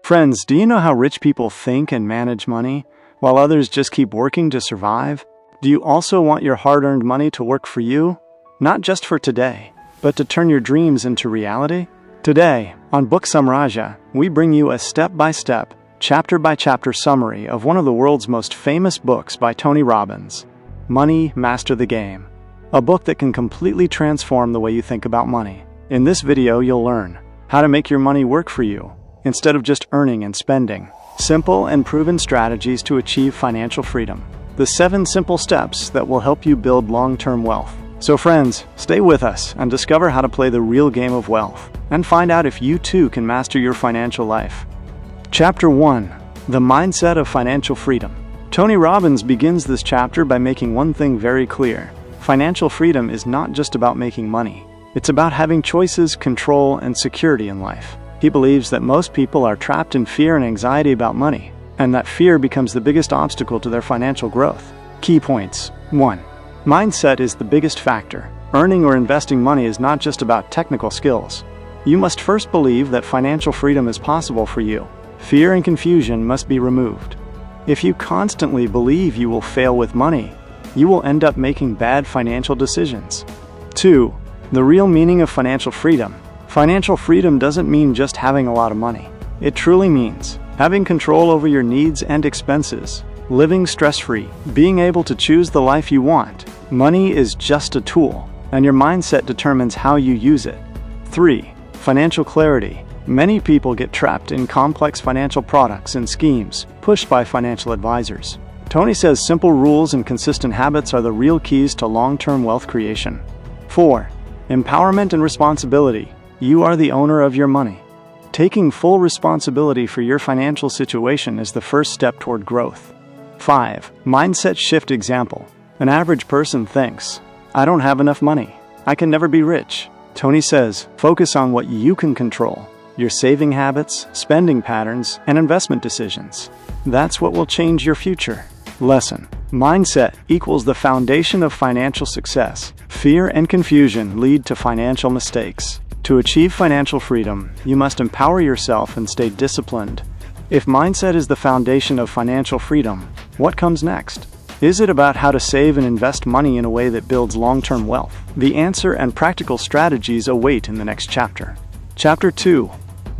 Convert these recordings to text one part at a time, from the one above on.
Friends, do you know how rich people think and manage money, while others just keep working to survive? Do you also want your hard-earned money to work for you? Not just for today, but to turn your dreams into reality? Today, on Book Samraja, we bring you a step-by-step, chapter-by-chapter summary of one of the world's most famous books by Tony Robbins, Money, Master the Game, a book that can completely transform the way you think about money. In this video, you'll learn how to make your money work for you, instead of just earning and spending. Simple and proven strategies to achieve financial freedom. The 7 simple steps that will help you build long-term wealth. So friends, stay with us and discover how to play the real game of wealth, and find out if you too can master your financial life. Chapter 1. The Mindset of Financial Freedom. Tony Robbins begins this chapter by making one thing very clear. Financial freedom is not just about making money. It's about having choices, control, and security in life. He believes that most people are trapped in fear and anxiety about money, and that fear becomes the biggest obstacle to their financial growth. Key points. 1. Mindset is the biggest factor. Earning or investing money is not just about technical skills. You must first believe that financial freedom is possible for you. Fear and confusion must be removed. If you constantly believe you will fail with money, you will end up making bad financial decisions. 2. The real meaning of financial freedom. Financial freedom doesn't mean just having a lot of money. It truly means having control over your needs and expenses, living stress-free, being able to choose the life you want. Money is just a tool, and your mindset determines how you use it. 3. Financial clarity. Many people get trapped in complex financial products and schemes pushed by financial advisors. Tony says simple rules and consistent habits are the real keys to long-term wealth creation. 4. Empowerment and responsibility. You are the owner of your money. Taking full responsibility for your financial situation is the first step toward growth. 5. Mindset shift example. An average person thinks, I don't have enough money. I can never be rich. Tony says, focus on what you can control. Your saving habits, spending patterns, and investment decisions. That's what will change your future. Lesson. Mindset equals the foundation of financial success. Fear and confusion lead to financial mistakes. To achieve financial freedom, you must empower yourself and stay disciplined. If mindset is the foundation of financial freedom, what comes next? Is it about how to save and invest money in a way that builds long-term wealth? The answer and practical strategies await in the next chapter. Chapter 2.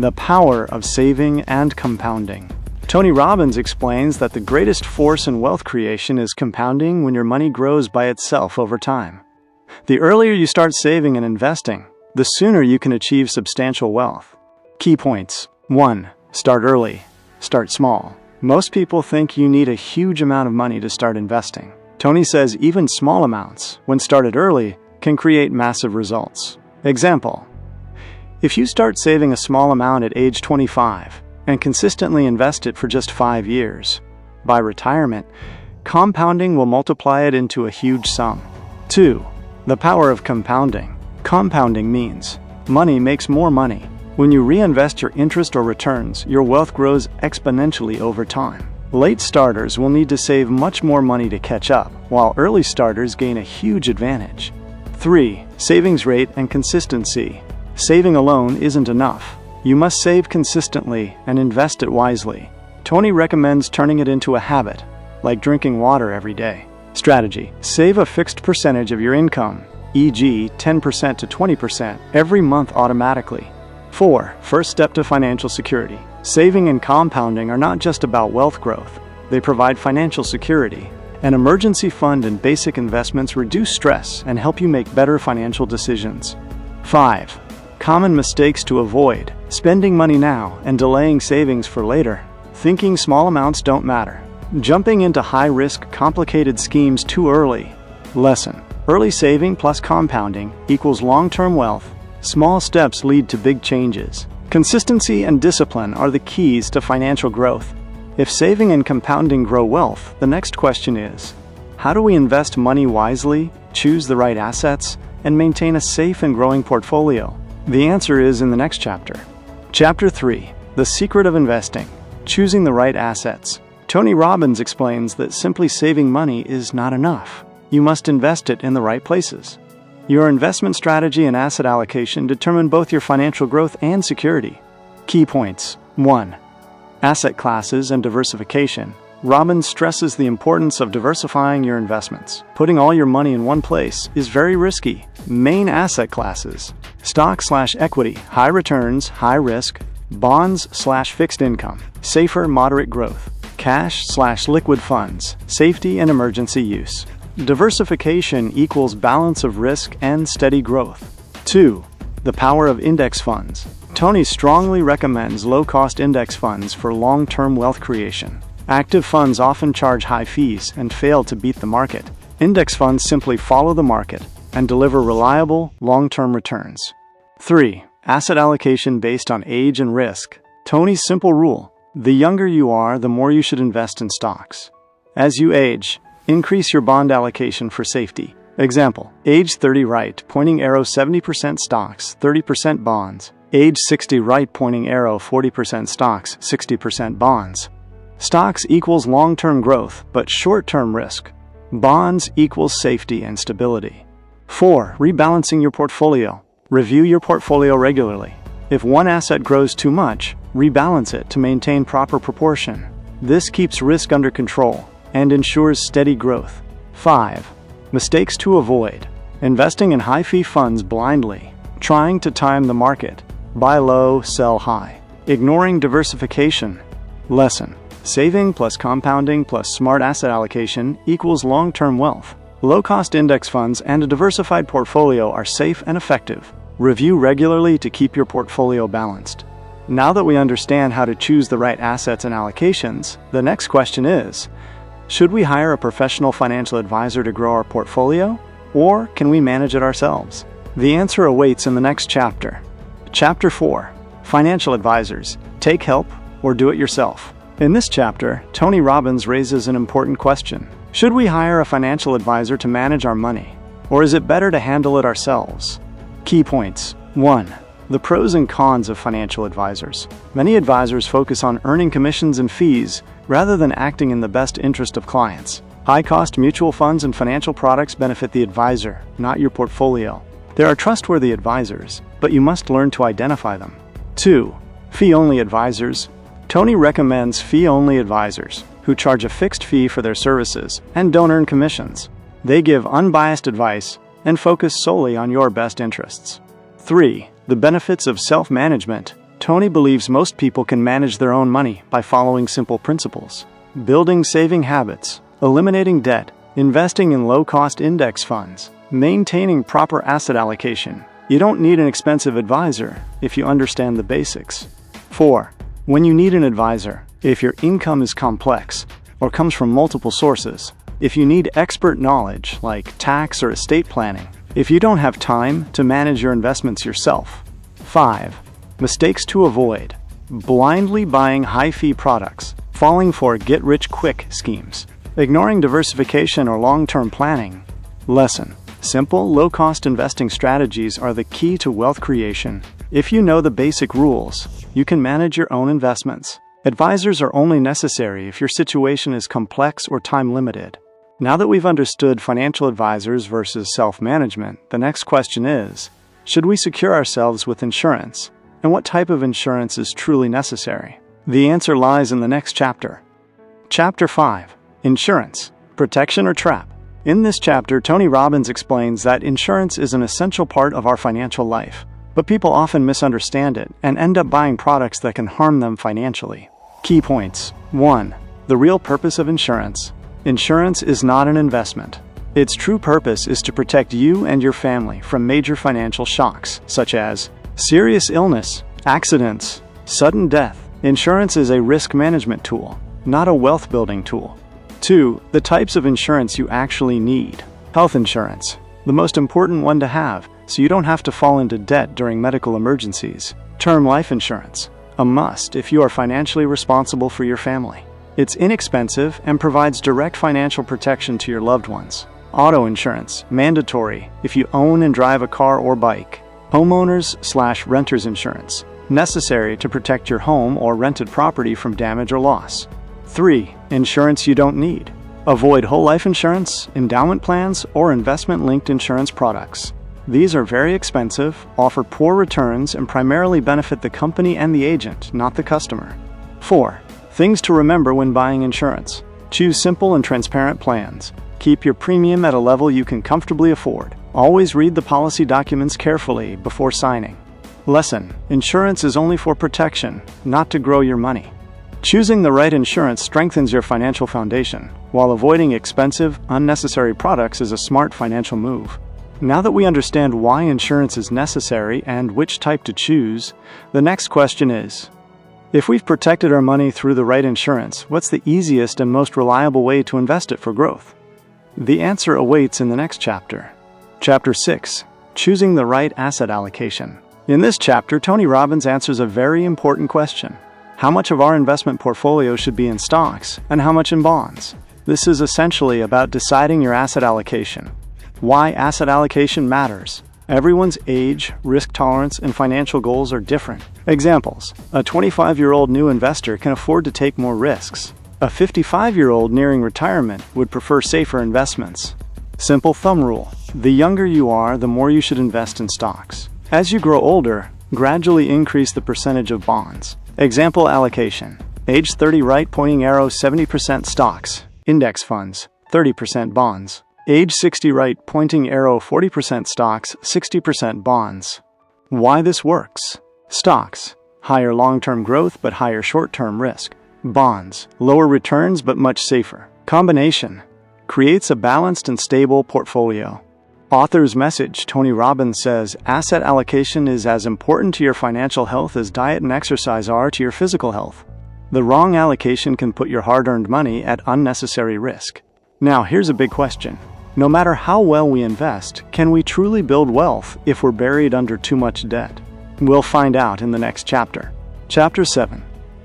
The Power of Saving and Compounding. Tony Robbins explains that the greatest force in wealth creation is compounding when your money grows by itself over time. The earlier you start saving and investing, the sooner you can achieve substantial wealth. Key points. 1. Start early. Start small. Most people think you need a huge amount of money to start investing. Tony says even small amounts, when started early, can create massive results. Example. If you start saving a small amount at age 25 and consistently invest it for just 5 years, by retirement, compounding will multiply it into a huge sum. 2. The power of compounding. Compounding means money makes more money. When you reinvest your interest or returns, your wealth grows exponentially over time. Late starters will need to save much more money to catch up, while early starters gain a huge advantage. 3. Savings rate and consistency. Saving alone isn't enough. You must save consistently and invest it wisely. Tony recommends turning it into a habit, like drinking water every day. Strategy. Save a fixed percentage of your income, e.g. 10% to 20%, every month automatically. 4. First step to financial security. Saving and compounding are not just about wealth growth. They provide financial security. An emergency fund and basic investments reduce stress and help you make better financial decisions. 5. Common mistakes to avoid. Spending money now and delaying savings for later. Thinking small amounts don't matter. Jumping into high-risk, complicated schemes too early. Lesson. Early saving plus compounding equals long-term wealth. Small steps lead to big changes. Consistency and discipline are the keys to financial growth. If saving and compounding grow wealth, the next question is, how do we invest money wisely, choose the right assets, and maintain a safe and growing portfolio? The answer is in the next chapter. Chapter 3. The Secret of Investing. Choosing the right assets. Tony Robbins explains that simply saving money is not enough. You must invest it in the right places. Your investment strategy and asset allocation determine both your financial growth and security. Key points. 1. Asset classes and diversification. Robbins stresses the importance of diversifying your investments. Putting all your money in one place is very risky. Main asset classes: stock/equity, high returns, high risk; bonds/fixed income, safer, moderate growth; cash/liquid funds, safety and emergency use. Diversification equals balance of risk and steady growth. 2. The power of index funds. Tony strongly recommends low-cost index funds for long-term wealth creation. Active funds often charge high fees and fail to beat the market. Index funds simply follow the market and deliver reliable, long-term returns. 3. Asset allocation based on age and risk. Tony's simple rule: the younger you are, the more you should invest in stocks. As you age, increase your bond allocation for safety. Example: age 30 right, pointing arrow 70% stocks, 30% bonds. Age 60 right, pointing arrow 40% stocks, 60% bonds. Stocks equals long-term growth, but short-term risk. Bonds equals safety and stability. 4. Rebalancing your portfolio. Review your portfolio regularly. If one asset grows too much, rebalance it to maintain proper proportion. This keeps risk under control and ensures steady growth. 5. Mistakes to avoid. Investing in high-fee funds blindly. Trying to time the market. Buy low, sell high. Ignoring diversification. Lesson: saving plus compounding plus smart asset allocation equals long-term wealth. Low-cost index funds and a diversified portfolio are safe and effective. Review regularly to keep your portfolio balanced. Now that we understand how to choose the right assets and allocations, the next question is: should we hire a professional financial advisor to grow our portfolio, or can we manage it ourselves? The answer awaits in the next chapter. Chapter 4: Financial Advisors. Take help or do it yourself. In this chapter, Tony Robbins raises an important question. Should we hire a financial advisor to manage our money, or is it better to handle it ourselves? Key points. 1. The pros and cons of financial advisors. Many advisors focus on earning commissions and fees rather than acting in the best interest of clients. High-cost mutual funds and financial products benefit the advisor, not your portfolio. There are trustworthy advisors, but you must learn to identify them. 2. Fee-only advisors. Tony recommends fee-only advisors who charge a fixed fee for their services and don't earn commissions. They give unbiased advice and focus solely on your best interests. 3. The benefits of self-management. Tony believes most people can manage their own money by following simple principles: building saving habits, eliminating debt, investing in low-cost index funds, maintaining proper asset allocation. You don't need an expensive advisor if you understand the basics. 4. When you need an advisor: if your income is complex or comes from multiple sources, if you need expert knowledge like tax or estate planning, if you don't have time to manage your investments yourself. 5. Mistakes to avoid: blindly buying high-fee products, falling for get-rich-quick schemes, ignoring diversification or long-term planning. Lesson: simple, low-cost investing strategies are the key to wealth creation. If you know the basic rules, you can manage your own investments. Advisors are only necessary if your situation is complex or time-limited. Now that we've understood financial advisors versus self-management, the next question is: should we secure ourselves with insurance? And what type of insurance is truly necessary? The answer lies in the next chapter. Chapter 5: Insurance. Protection or trap? In this chapter, Tony Robbins explains that insurance is an essential part of our financial life, but people often misunderstand it and end up buying products that can harm them financially. Key points. 1. The real purpose of insurance. Insurance is not an investment. Its true purpose is to protect you and your family from major financial shocks, such as serious illness, accidents, sudden death. Insurance is a risk management tool, not a wealth-building tool. 2. The types of insurance you actually need. Health insurance, the most important one to have, so you don't have to fall into debt during medical emergencies. Term life insurance, a must if you are financially responsible for your family. It's inexpensive and provides direct financial protection to your loved ones. Auto insurance, mandatory if you own and drive a car or bike. Homeowners/renters insurance, necessary to protect your home or rented property from damage or loss. 3. Insurance you don't need. Avoid whole life insurance, endowment plans, or investment-linked insurance products. These are very expensive, offer poor returns, and primarily benefit the company and the agent, not the customer. 4. Things to remember when buying insurance. Choose simple and transparent plans. Keep your premium at a level you can comfortably afford. Always read the policy documents carefully before signing. Lesson: insurance is only for protection, not to grow your money. Choosing the right insurance strengthens your financial foundation, while avoiding expensive, unnecessary products is a smart financial move. Now that we understand why insurance is necessary and which type to choose, the next question is, if we've protected our money through the right insurance, what's the easiest and most reliable way to invest it for growth? The answer awaits in the next chapter. Chapter 6. Choosing the right asset allocation. In this chapter, Tony Robbins answers a very important question. How much of our investment portfolio should be in stocks, and how much in bonds? This is essentially about deciding your asset allocation. Why asset allocation matters. Everyone's age, risk tolerance, and financial goals are different. Examples: a 25-year-old new investor can afford to take more risks. A 55-year-old nearing retirement would prefer safer investments. Simple thumb rule: the younger you are, the more you should invest in stocks. As you grow older, gradually increase the percentage of bonds. Example allocation: age 30 right pointing arrow 70% stocks, index funds, 30% bonds. Age 60 right pointing arrow 40% stocks, 60% bonds. Why this works? Stocks: higher long-term growth but higher short-term risk. Bonds: lower returns but much safer. Combination creates a balanced and stable portfolio. Author's message: Tony Robbins says, asset allocation is as important to your financial health as diet and exercise are to your physical health. The wrong allocation can put your hard-earned money at unnecessary risk. Now, here's a big question. No matter how well we invest, can we truly build wealth if we're buried under too much debt? We'll find out in the next chapter. Chapter 7.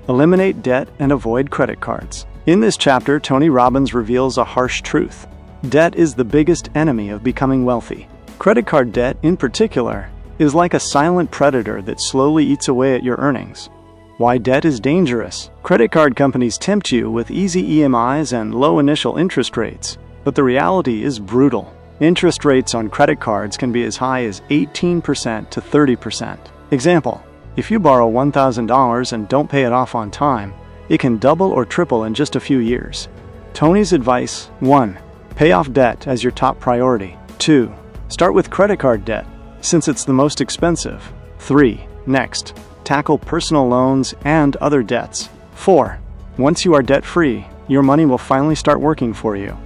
Eliminate debt and avoid credit cards. In this chapter, Tony Robbins reveals a harsh truth. Debt is the biggest enemy of becoming wealthy. Credit card debt, in particular, is like a silent predator that slowly eats away at your earnings. Why debt is dangerous. Credit card companies tempt you with easy EMIs and low initial interest rates, but the reality is brutal. Interest rates on credit cards can be as high as 18% to 30%. Example: if you borrow $1,000 and don't pay it off on time, it can double or triple in just a few years. Tony's advice: 1. Pay off debt as your top priority. 2. Start with credit card debt, since it's the most expensive. 3. Next, tackle personal loans and other debts. 4. Once you are debt-free, your money will finally start working for you.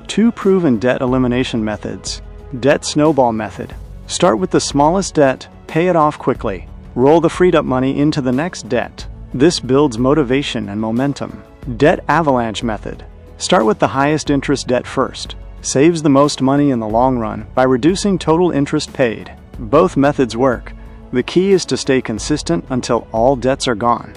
2 proven debt elimination methods. Debt snowball method. Start with the smallest debt, pay it off quickly. Roll the freed-up money into the next debt. This builds motivation and momentum. Debt avalanche method. Start with the highest interest debt first. Saves the most money in the long run by reducing total interest paid. Both methods work. The key is to stay consistent until all debts are gone.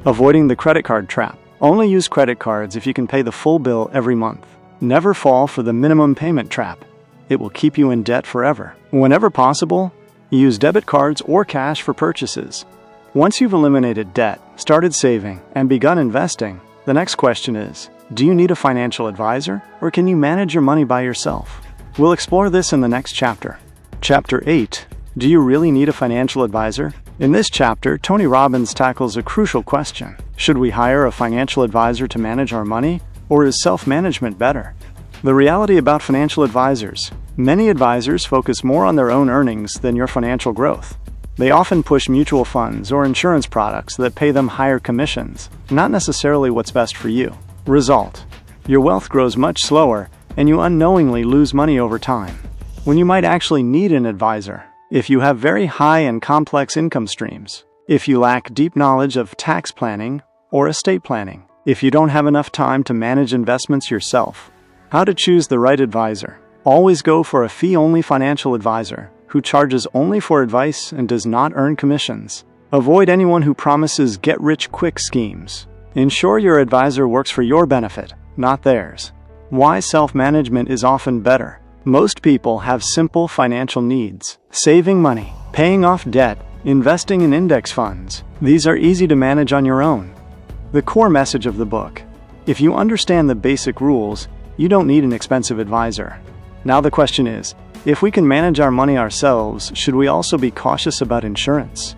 Avoiding the credit card trap. Only use credit cards if you can pay the full bill every month. Never fall for the minimum payment trap. It will keep you in debt forever. Whenever possible, use debit cards or cash for purchases. Once you've eliminated debt, started saving, and begun investing, the next question is, do you need a financial advisor, or can you manage your money by yourself? We'll explore this in the next chapter. Chapter 8. Do you really need a financial advisor? In this chapter, Tony Robbins tackles a crucial question. Should we hire a financial advisor to manage our money, or is self-management better? The reality about financial advisors. Many advisors focus more on their own earnings than your financial growth. They often push mutual funds or insurance products that pay them higher commissions, not necessarily what's best for you. Result: your wealth grows much slower, and you unknowingly lose money over time, when you might actually need an advisor. If you have very high and complex income streams, if you lack deep knowledge of tax planning or estate planning, if you don't have enough time to manage investments yourself. How to choose the right advisor. Always go for a fee-only financial advisor who charges only for advice and does not earn commissions. Avoid anyone who promises get-rich-quick schemes. Ensure your advisor works for your benefit, not theirs. Why self-management is often better. Most people have simple financial needs: saving money, paying off debt, investing in index funds. These are easy to manage on your own. The core message of the book: if you understand the basic rules, you don't need an expensive advisor. Now the question is, if we can manage our money ourselves, should we also be cautious about insurance?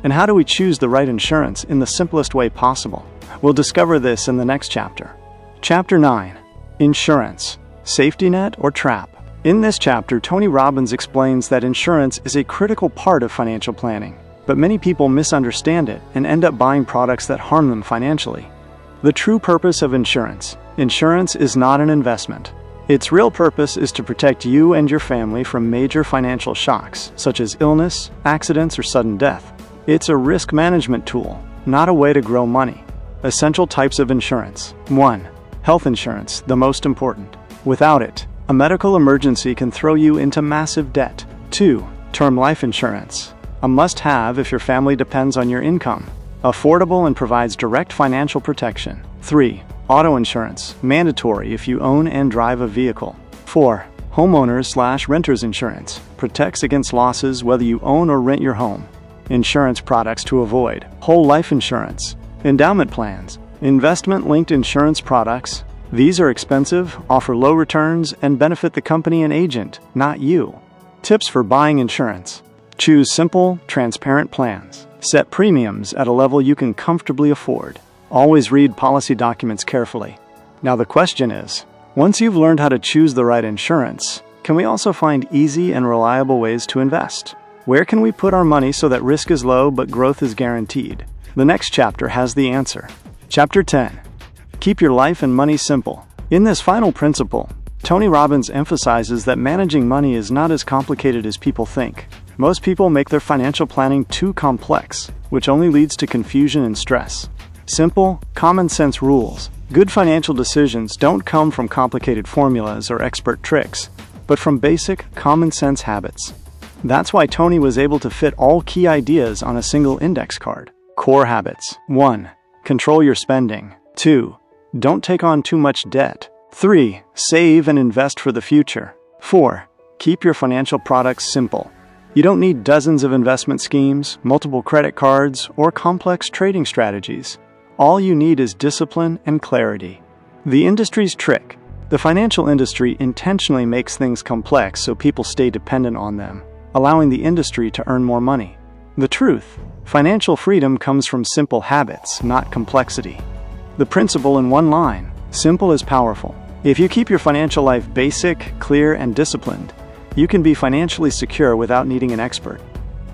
And how do we choose the right insurance in the simplest way possible? We'll discover this in the next chapter. Chapter 9. Insurance. Safety net or trap? In this chapter, Tony Robbins explains that insurance is a critical part of financial planning, but many people misunderstand it and end up buying products that harm them financially. The true purpose of insurance. Insurance is not an investment. Its real purpose is to protect you and your family from major financial shocks, such as illness, accidents, or sudden death. It's a risk management tool, not a way to grow money. Essential types of insurance. 1. Health insurance, the most important. Without it, a medical emergency can throw you into massive debt. 2. Term life insurance, a must-have if your family depends on your income. Affordable and provides direct financial protection. 3. Auto insurance, mandatory if you own and drive a vehicle. 4. Homeowners/renters insurance, protects against losses whether you own or rent your home. Insurance products to avoid. Whole life insurance, endowment plans, investment-linked insurance products. These are expensive, offer low returns, and benefit the company and agent, not you. Tips for buying insurance. Choose simple, transparent plans. Set premiums at a level you can comfortably afford. Always read policy documents carefully. Now the question is, once you've learned how to choose the right insurance, can we also find easy and reliable ways to invest? Where can we put our money so that risk is low but growth is guaranteed? The next chapter has the answer. Chapter 10. Keep your life and money simple. In this final principle, Tony Robbins emphasizes that managing money is not as complicated as people think. Most people make their financial planning too complex, which only leads to confusion and stress. Simple, common-sense rules. Good financial decisions don't come from complicated formulas or expert tricks, but from basic, common-sense habits. That's why Tony was able to fit all key ideas on a single index card. Core habits. 1. Control your spending. 2. Don't take on too much debt. 3. Save and invest for the future. 4. Keep your financial products simple. You don't need dozens of investment schemes, multiple credit cards, or complex trading strategies. All you need is discipline and clarity. The industry's trick. The financial industry intentionally makes things complex so people stay dependent on them, allowing the industry to earn more money. The truth. Financial freedom comes from simple habits, not complexity. The principle in one line. Simple is powerful. If you keep your financial life basic, clear, and disciplined, you can be financially secure without needing an expert.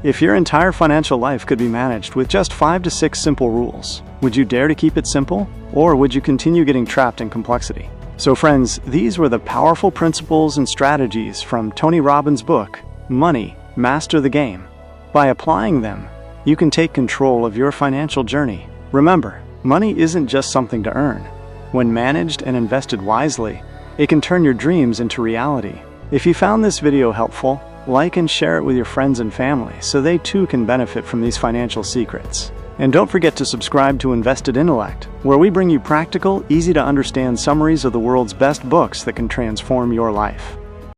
If your entire financial life could be managed with just 5 to 6 simple rules, would you dare to keep it simple? Or would you continue getting trapped in complexity? So friends, these were the powerful principles and strategies from Tony Robbins' book, Money, Master the Game. By applying them, you can take control of your financial journey. Remember, money isn't just something to earn. When managed and invested wisely, it can turn your dreams into reality. If you found this video helpful, like and share it with your friends and family so they too can benefit from these financial secrets. And don't forget to subscribe to Invested Intellect, where we bring you practical, easy to understand summaries of the world's best books that can transform your life.